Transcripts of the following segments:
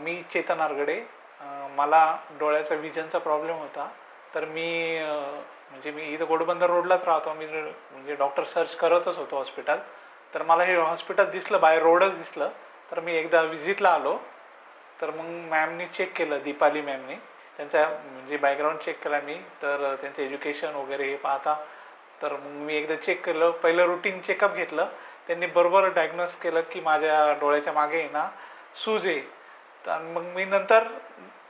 मी चेतन आरगडे. मला डोळ्याचा विजनचा प्रॉब्लेम होता. तर म्हणजे मी इथं घोडबंदर रोडलाच राहतो. मी म्हणजे डॉक्टर सर्च करतच होतो हॉस्पिटल. तर मला हे हॉस्पिटल दिसलं, बाय रोडच दिसलं. तर मी एकदा व्हिजिटला आलो. तर मग मॅमनी चेक केलं, दीपाली मॅमनी. त्यांचा म्हणजे बॅकग्राऊंड चेक केला मी. तर त्यांचं एज्युकेशन वगैरे हे पाहता तर मग मी एकदा चेक केलं. पहिलं रुटीन चेकअप घेतलं. त्यांनी बरोबर डायग्नोज केलं की माझ्या डोळ्याच्या मागे आहे ना सूज आहे. तर मग मी नंतर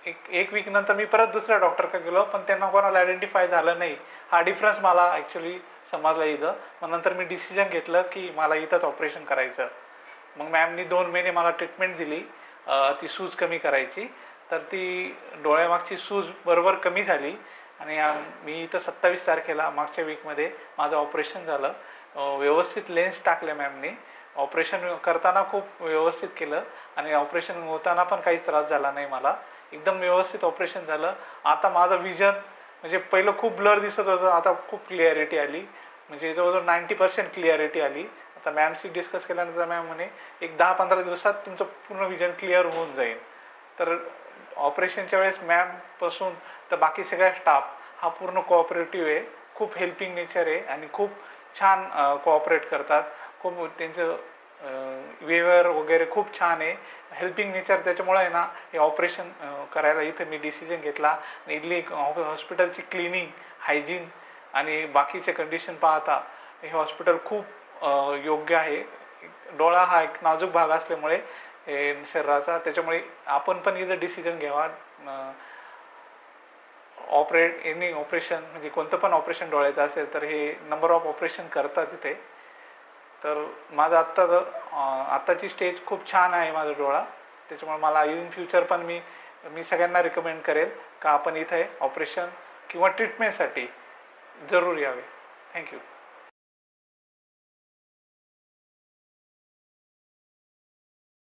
एक वीक नंतर मी परत दुसऱ्या डॉक्टरकडे गेलो, पण त्यांना कोणाला आयडेंटिफाय झालं नाही. हा डिफरन्स मला ॲक्च्युली समजला इथं. मग नंतर मी डिसिजन घेतलं की मला इथंच ऑपरेशन करायचं. मग मॅमनी 2 महिने मला ट्रीटमेंट दिली ती सूज कमी करायची. तर ती डोळ्यामागची सूज बरोबर कमी झाली आणि मी इथं 27 तारखेला मागच्या वीकमध्ये माझं ऑपरेशन झालं. व्यवस्थित लेन्स टाकले मॅमनी. ऑपरेशन करताना खूप व्यवस्थित केलं आणि ऑपरेशन होताना पण काहीच त्रास झाला नाही मला. एकदम व्यवस्थित ऑपरेशन झालं. आता माझं विजन म्हणजे पहिलं खूप ब्लर दिसत होतं, आता खूप क्लिअरिटी आली. म्हणजे जवळजवळ 90% क्लिअरिटी आली. आता मॅमशी डिस्कस केल्यानंतर मॅम म्हणे एक 10-15 दिवसात तुमचं पूर्ण विजन क्लिअर होऊन जाईल. तर ऑपरेशनच्या वेळेस मॅमपासून तर बाकी सगळ्या स्टाफ हा पूर्ण कोऑपरेटिव्ह आहे. खूप हेल्पिंग नेचर आहे आणि खूप छान कोऑपरेट करतात. खूप त्यांचं बिहेवियर वगैरे खूप छान आहे, हेल्पिंग नेचर. त्याच्यामुळे आहे ना हे ऑपरेशन करायला इथं मी डिसिजन घेतला. इथली हॉस्पिटलची क्लिनिंग, हायजीन आणि बाकीचे कंडिशन पाहता हे हॉस्पिटल खूप योग्य आहे. डोळा हा एक नाजूक भाग असल्यामुळे शरीराचा, त्याच्यामुळे आपण पण इथं डिसिजन घ्यावा. ऑपरेशन म्हणजे कोणतं पण ऑपरेशन डोळ्याचं असेल तर हे नंबर ऑफ ऑपरेशन करतात इथे. तर माझं आत्ताची स्टेज खूप छान आहे माझा डोळा. त्याच्यामुळे मला इन फ्युचर पण मी सगळ्यांना रिकमेंड करेल का आपण इथे ऑपरेशन किंवा ट्रीटमेंटसाठी जरूर यावे. थँक्यू.